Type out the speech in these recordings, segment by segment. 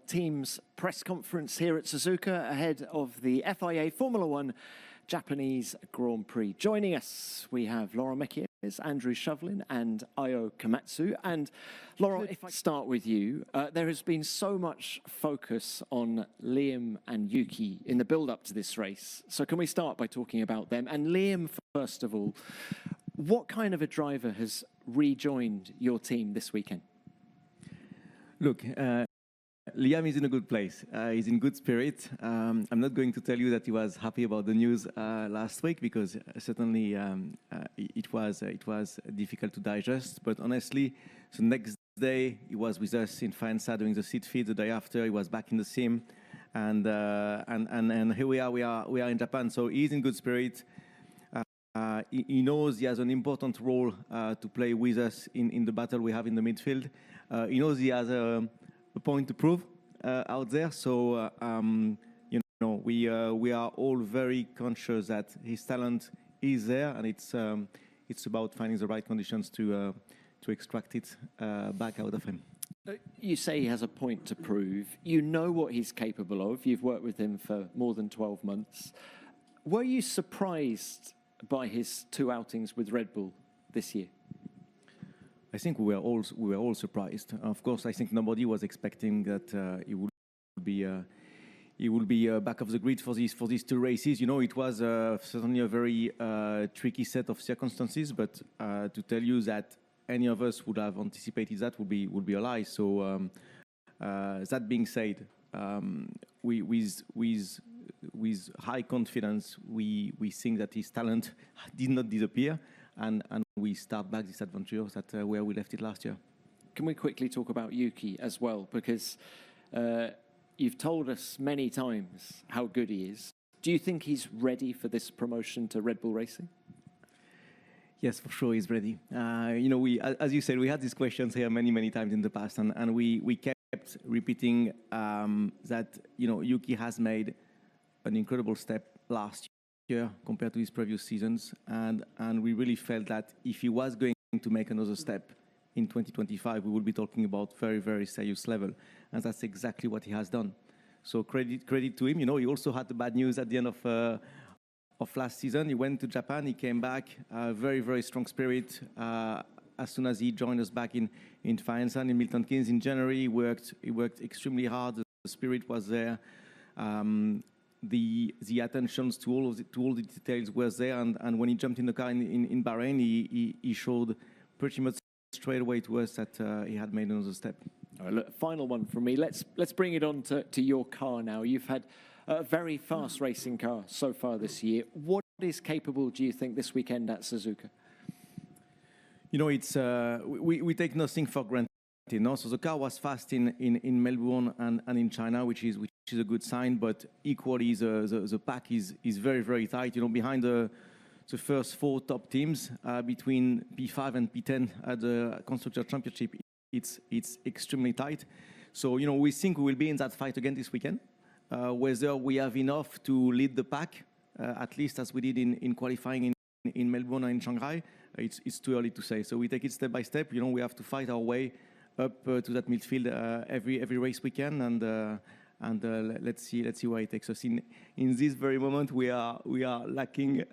team's press conference here at Suzuka ahead of the FIA Formula One Japanese Grand Prix. Joining us, we have Laurent Mekies, Andrew Shovlin and Ayao Komatsu. And Laurent, if I start with you, there has been so much focus on Liam and Yuki in the build-up to this race. So can we start by talking about them? And Liam, first of all, what kind of a driver has rejoined your team this weekend? Look, Liam is in a good place. He's in good spirit. I'm not going to tell you that he was happy about the news last week, because certainly it was difficult to digest. But honestly, the next day he was with us in Faenza doing the seat feed. The day after he was back in the sim, and here we are in Japan. So he's in good spirit. He knows he has an important role to play with us in the battle we have in the midfield. He knows he has a point to prove out there. So, we are all very conscious that his talent is there, and it's about finding the right conditions to extract it back out of him. You say he has a point to prove. You know what he's capable of. You've worked with him for more than 12 months. Were you surprised by his two outings with Red Bull this year? I think we were all surprised. Of course, I think nobody was expecting that he would be back of the grid for these two races. You know, it was certainly a very tricky set of circumstances. But to tell you that any of us would have anticipated that would be a lie. So that being said, with high confidence, we think that his talent did not disappear, and we start back this adventure that where we left it last year. Can we quickly talk about Yuki as well? Because you've told us many times how good he is. Do you think he's ready for this promotion to Red Bull Racing? Yes, for sure he's ready. As you said, we had these questions here many times in the past, and we kept repeating that Yuki has made an incredible step last year compared to his previous seasons, and we really felt that if he was going to make another step in 2025, we would be talking about very serious level, and that's exactly what he has done. So credit to him. He also had the bad news at the end of last season. He went to Japan, he came back, very strong spirit. As soon as he joined us back in Faenza and in Milton Keynes in January, he worked extremely hard. The spirit was there. The attentions to all the details was there, and when he jumped in the car in Bahrain, he showed pretty much straight away to us that he had made another step. All right, look, final one from me. Let's bring it on to your car now. You've had a very fast racing car so far this year. What is capable, do you think, this weekend at Suzuka? It's we take nothing for granted. So the car was fast in Melbourne and in China, which is a good sign. But equally, the pack is very tight. Behind the first four top teams, between P5 and P10 at the Constructor Championship, it's extremely tight. So we think we will be in that fight again this weekend. Whether we have enough to lead the pack, at least as we did in qualifying in Melbourne and in Shanghai, it's too early to say. So we take it step by step. We have to fight our way up to that midfield every race we can, and let's see where it takes us. In this very moment, we are lacking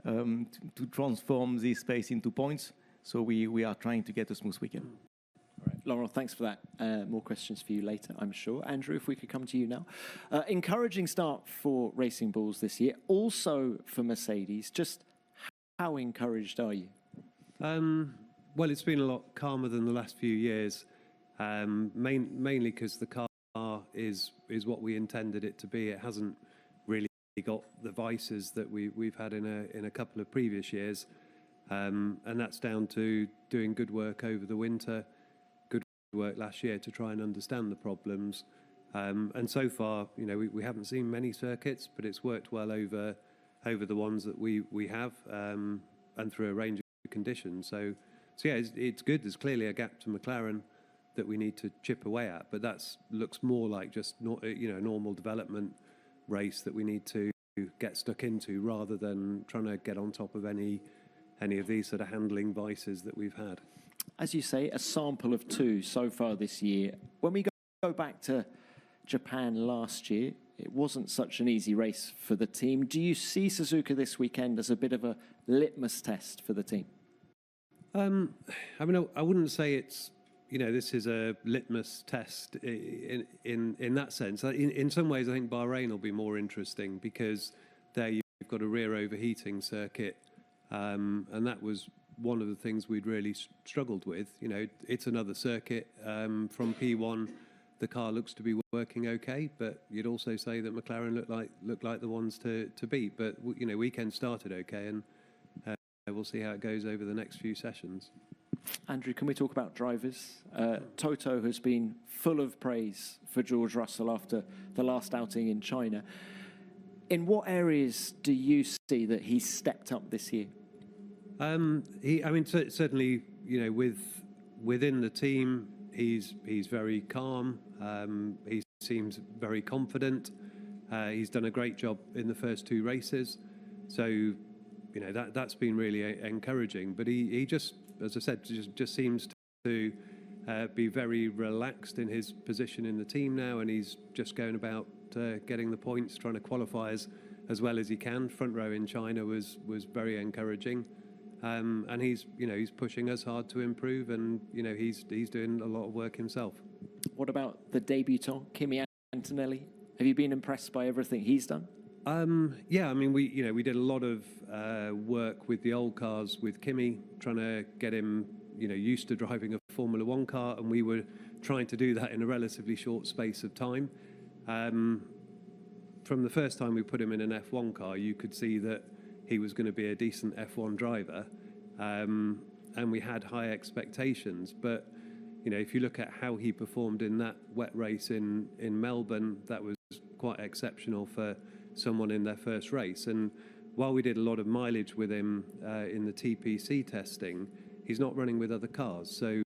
to transform this space into points. So we are trying to get a smooth weekend. All right, Laurent, thanks for that. More questions for you later, I'm sure. Andrew, if we could come to you now. Encouraging start for Racing Bulls this year, also for Mercedes. Just how encouraged are you? Well, it's been a lot calmer than the last few years, mainly because the car is what we intended it to be. It hasn't really got the vices that we've had in a couple of previous years, and that's down to doing good work over the winter, good work last year to try and understand the problems. And so far, we haven't seen many circuits, but it's worked well over the ones that we have, and through a range of conditions. So yeah, it's good. There's clearly a gap to McLaren that we need to chip away at, but that looks more like just a normal development race that we need to get stuck into, rather than trying to get on top of any of these sort of handling vices that we've had. As you say, a sample of two so far this year. When we go back to Japan last year, it wasn't such an easy race for the team. Do you see Suzuka this weekend as a bit of a litmus test for the team? I mean, I wouldn't say it's, this is a litmus test in that sense. In some ways, I think Bahrain will be more interesting because there you've got a rear overheating circuit, and that was one of the things we'd really struggled with. It's another circuit. From P1, the car looks to be working okay, but you'd also say that McLaren look like the ones to beat. But weekend started okay, and we'll see how it goes over the next few sessions. Andrew, can we talk about drivers? Toto has been full of praise for George Russell after the last outing in China. In what areas do you see that he's stepped up this year? Certainly, within the team, he's very calm. He seems very confident. He's done a great job in the first two races, so that's been really encouraging. But he just, as I said, just seems to be very relaxed in his position in the team now, and he's just going about getting the points, trying to qualify as well as he can. Front row in China was very encouraging. And he's pushing us hard to improve, and he's doing a lot of work himself. What about the debutant Kimi Antonelli? Have you been impressed by everything he's done? Yeah, I mean, we did a lot of work with the old cars with Kimi, trying to get him used to driving a Formula One car, and we were trying to do that in a relatively short space of time. From the first time we put him in an F1 car, you could see that he was going to be a decent F1 driver, and we had high expectations. But if you look at how he performed in that wet race in Melbourne, that was quite exceptional for someone in their first race. And while we did a lot of mileage with him in the TPC testing, he's not running with other cars. So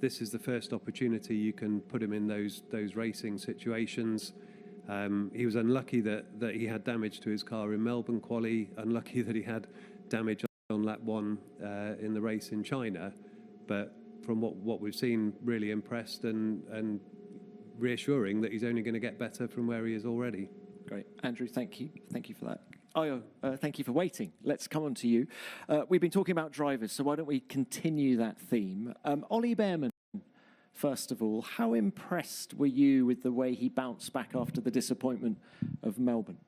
this is the first opportunity you can put him in those racing situations. He was unlucky that he had damage to his car in Melbourne quali, unlucky that he had damage on lap one in the race in China. But from what we've seen, really impressed and reassuring that he's only going to get better from where he is already. Great. Andrew, thank you. Thank you for that. Ayo, thank you for waiting. Let's come on to you. We've been talking about drivers, so why don't we continue that theme? Ollie Behrman, first of all, how impressed were you with the way he bounced back after the disappointment of Melbourne?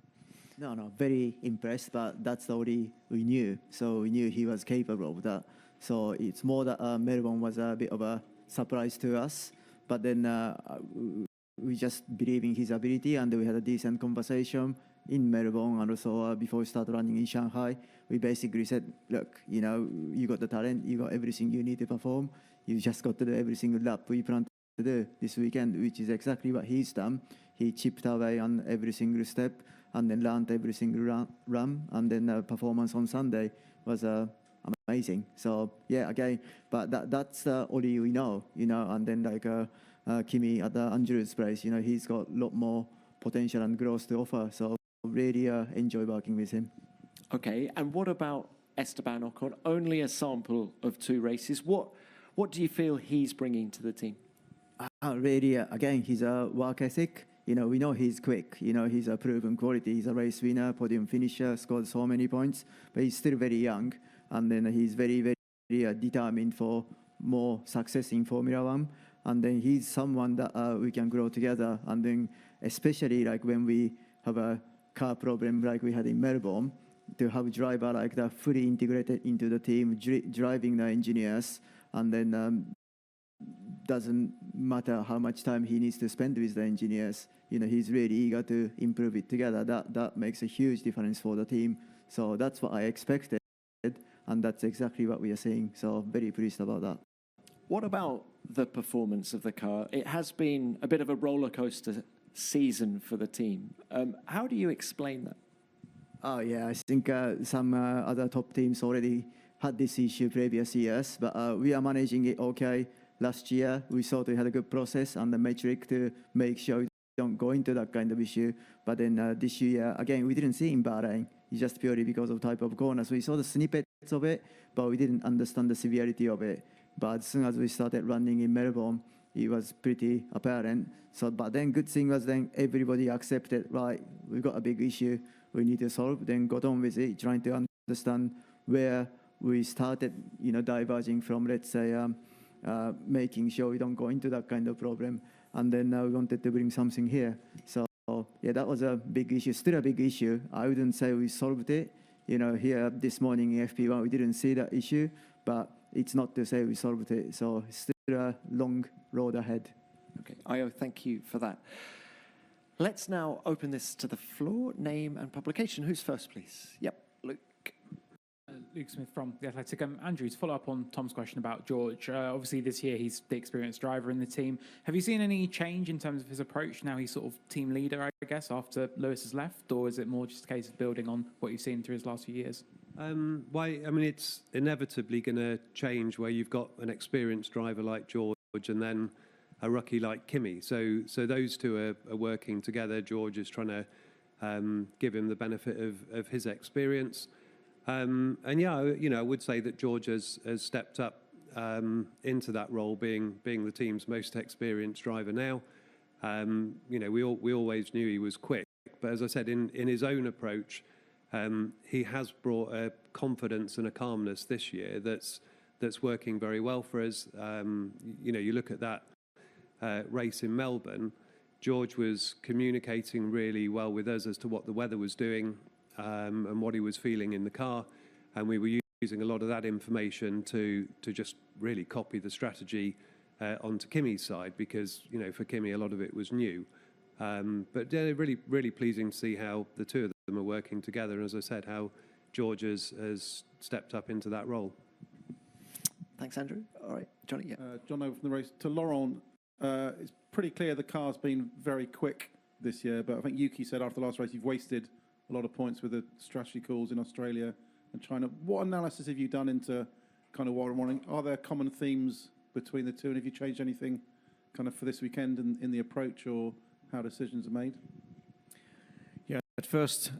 No, very impressed, but that's already we knew. So we knew he was capable of that. So it's more that Melbourne was a bit of a surprise to us. But then we just believe in his ability, and we had a decent conversation in Melbourne, and also before we started running in Shanghai, we basically said, look, you got the talent, you got everything you need to perform. You just got to do every single lap we plan to do this weekend, which is exactly what he's done. He chipped away on every single step and then learned every single run. And then the performance on Sunday was amazing. So, yeah, again, but that's all we know, And then Kimi at Andrew's place, he's got a lot more potential and growth to offer. So really enjoy working with him. Okay, and what about Esteban Ocon? Only a sample of two races. What do you feel he's bringing to the team? Really, again, his work ethic. We know he's quick. He's a proven quality. He's a race winner, podium finisher, scored so many points. But he's still very young, and then he's very, very determined for more success in Formula One. And then he's someone that we can grow together. And then especially like when we have a car problem like we had in Melbourne, to have a driver like that fully integrated into the team, driving the engineers, and then doesn't matter how much time he needs to spend with the engineers. He's really eager to improve it together. That makes a huge difference for the team. So that's what I expected, and that's exactly what we are seeing. So very pleased about that. What about the performance of the car? It has been a bit of a roller coaster season for the team. How do you explain that? Oh, yeah, I think some other top teams already had this issue previous years, but we are managing it okay. Last year, we thought we had a good process and the metric to make sure we don't go into that kind of issue. But then this year, again, we didn't see in Bahrain. It's just purely because of type of corners. We saw the snippets of it, but we didn't understand the severity of it. But as soon as we started running in Melbourne, it was pretty apparent. So, but then good thing was then everybody accepted, right, we've got a big issue we need to solve, then got on with it, trying to understand where we started, diverging from, let's say, making sure we don't go into that kind of problem. And then we wanted to bring something here. So, yeah, that was a big issue, still a big issue. I wouldn't say we solved it. Here this morning in FP1, we didn't see that issue, but it's not to say we solved it. So still a long road ahead. Okay, Ayao, thank you for that. Let's now open this to the floor. Name and publication. Who's first, please? Yep, Luke. Luke Smith from The Athletic. Andrew, to follow up on Tom's question about George, obviously this year he's the experienced driver in the team. Have you seen any change in terms of his approach? Now he's sort of team leader, I guess, after Lewis has left, or is it more just a case of building on what you've seen through his last few years? It's inevitably going to change where you've got an experienced driver like George and then a rookie like Kimi. So those two are working together. George is trying to give him the benefit of his experience. I would say that George has stepped up into that role, being the team's most experienced driver now. We always knew he was quick, but as I said, in his own approach, he has brought a confidence and a calmness this year that's working very well for us. You look at that race in Melbourne, George was communicating really well with us as to what the weather was doing and what he was feeling in the car, and we were using a lot of that information to just really copy the strategy onto Kimi's side, because for Kimi a lot of it was new. But yeah, really, really pleasing to see how the two of them are working together, and as I said, how George has stepped up into that role. Thanks, Andrew. All right, Johnny. Yeah. John over from the race. To Laurent, it's pretty clear the car's been very quick this year, but I think Yuki said after the last race you've wasted a lot of points with the strategy calls in Australia and China. What analysis have you done into kind of what I'm wanting? Are there common themes between the two, and have you changed anything kind of for this weekend in the approach or how decisions are made? Yeah, at first,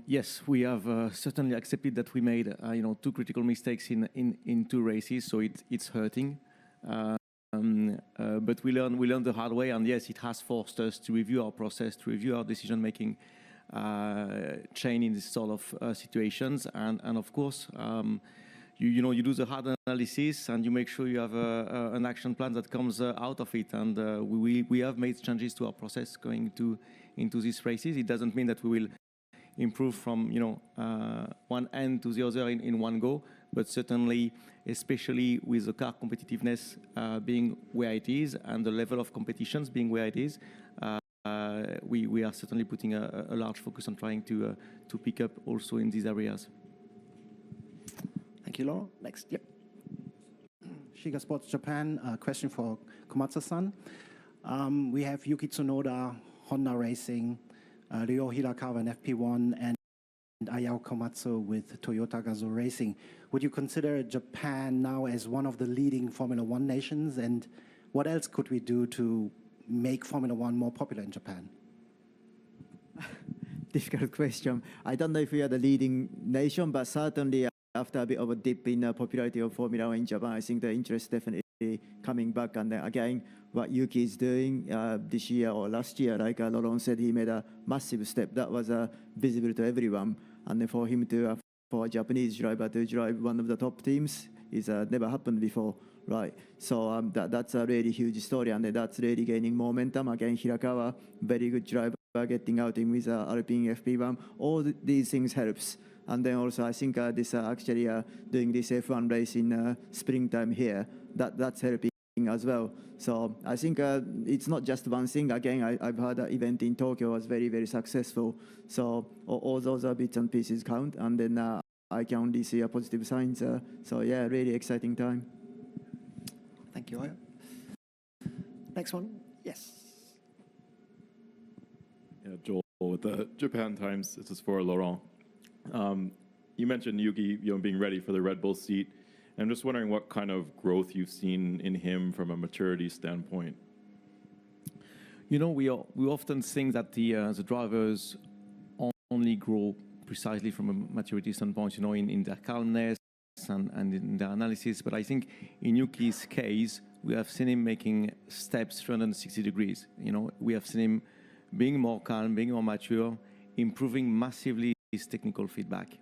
yes, we have certainly accepted that we made two critical mistakes in two races, so it's hurting. But we learned the hard way, and yes, it has forced us to review our process, to review our decision-making chain in this sort of situations, and of course, you do the hard analysis and you make sure you have an action plan that comes out of it, and we have made changes to our process going into these races. It doesn't mean that we will improve from one end to the other in one go, but certainly, especially with the car competitiveness being where it is and the level of competitions being where it is, we are certainly putting a large focus on trying to pick up also in these areas. Thank you, Laurent. Next, yep. Shiga Sports Japan, question for Komatsu-san. We have Yuki Tsunoda, Honda Racing, Ryo Hirakawa in FP1, and Ayao Komatsu with Toyota Gazoo Racing. Would you consider Japan now as one of the leading Formula One nations? And what else could we do to make Formula One more popular in Japan? Difficult question. I don't know if we are the leading nation, but certainly after a bit of a dip in popularity of Formula One in Japan, I think the interest definitely coming back. And again, what Yuki is doing this year or last year, like Laurent said, he made a massive step that was visible to everyone. And then for him to, for a Japanese driver to drive one of the top teams, is never happened before, right? So that's a really huge story, and that's really gaining momentum. Again, Hirakawa, very good driver, getting out in with Alpine FP1. All these things helps. And then also, I think this actually doing this F1 race in springtime here, that's helping as well. So I think it's not just one thing. Again, I've heard an event in Tokyo was very, very successful. So all those bits and pieces count. And then I can only see a positive signs. So yeah, really exciting time. Thank you, Ayao. Next one, yes. Yeah, Joel with the Japan Times. This is for Laurent. You mentioned Yuki, being ready for the Red Bull seat. I'm just wondering what kind of growth you've seen in him from a maturity standpoint. We often think that the drivers only grow precisely from a maturity standpoint, in their calmness and in their analysis. But I think in Yuki's case, we have seen him making steps 360 degrees. You know, we have seen him being more calm, being more mature, improving massively his technical feedback.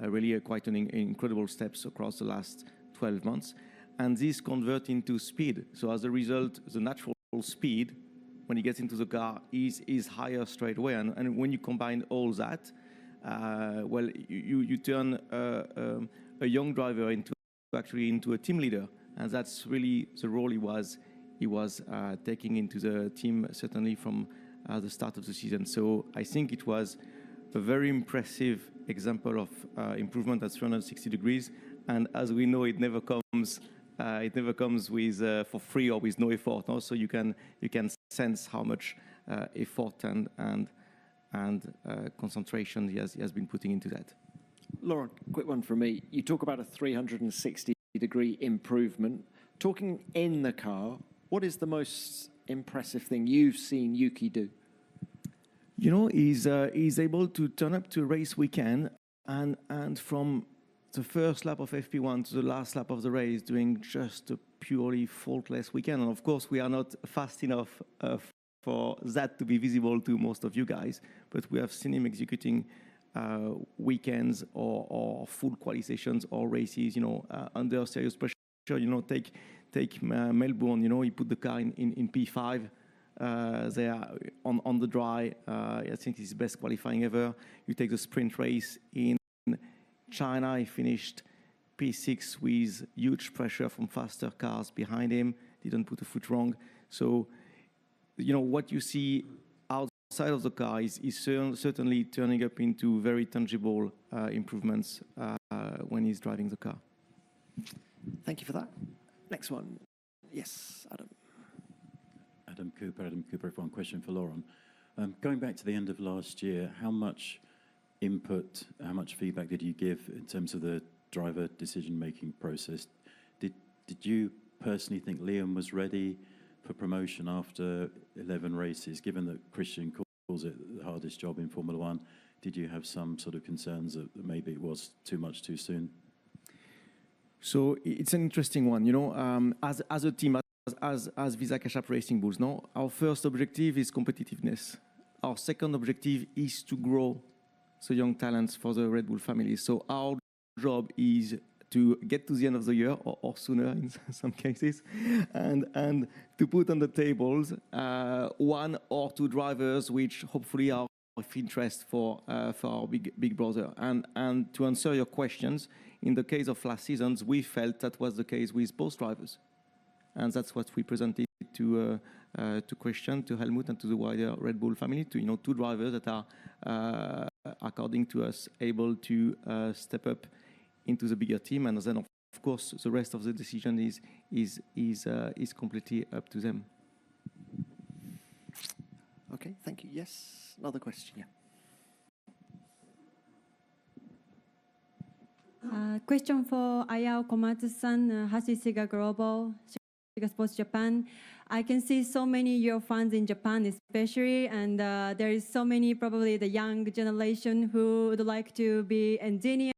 Really quite an incredible steps across the last 12 months. And this convert into speed. So as a result, the natural speed, when he gets into the car, is higher straight away. And when you combine all that, well, you turn a young driver into a team leader. And that's really the role he was taking into the team, certainly from the start of the season. So I think it was a very impressive example of improvement at 360 degrees. And as we know, it never comes with for free or with no effort. No? So you can sense how much effort and concentration he has been putting into that. Laurent, quick one from me. You talk about a 360-degree improvement. Talking in the car, what is the most impressive thing you've seen Yuki do? You know, he's able to turn up to a race weekend and from the first lap of FP1 to the last lap of the race doing just a purely faultless weekend. And of course, we are not fast enough for that to be visible to most of you guys, but we have seen him executing weekends or full qualifications or races, you know, under serious pressure. You know, take Melbourne, you know, he put the car in P5 there on the dry. I think it's his best qualifying ever. You take the sprint race in China, he finished P6 with huge pressure from faster cars behind him, didn't put a foot wrong. So, you know, what you see outside of the car is certainly turning up into very tangible improvements when he's driving the car. Thank you for that. Next one. Yes, Adam. Adam Cooper, one question for Laurent. Going back to the end of last year, how much input, how much feedback did you give in terms of the driver decision-making process? Did you personally think Liam was ready for promotion after 11 races, given that Christian calls it the hardest job in Formula One? Did you have some sort of concerns that maybe it was too much too soon? So it's an interesting one, you know, as a team, as Visa Cash App Racing Bulls, no? Our first objective is competitiveness. Our second objective is to grow the young talents for the Red Bull family. So our job is to get to the end of the year, or sooner in some cases, and to put on the tables one or two drivers which hopefully are of interest for our big brother. And to answer your questions, in the case of last seasons, we felt that was the case with both drivers. And that's what we presented to Christian, to Helmut, and to the wider Red Bull family, to, you know, two drivers that are, according to us, able to step up into the bigger team. And then, of course, the rest of the decision is completely up to them. Okay, thank you. Yes, another question, yeah. Question for Ayao Komatsu-san, Haas Global, Suzuka Sports Japan. I can see so many your fans in Japan, especially, and there is so many, probably the young generation who would like to be engineers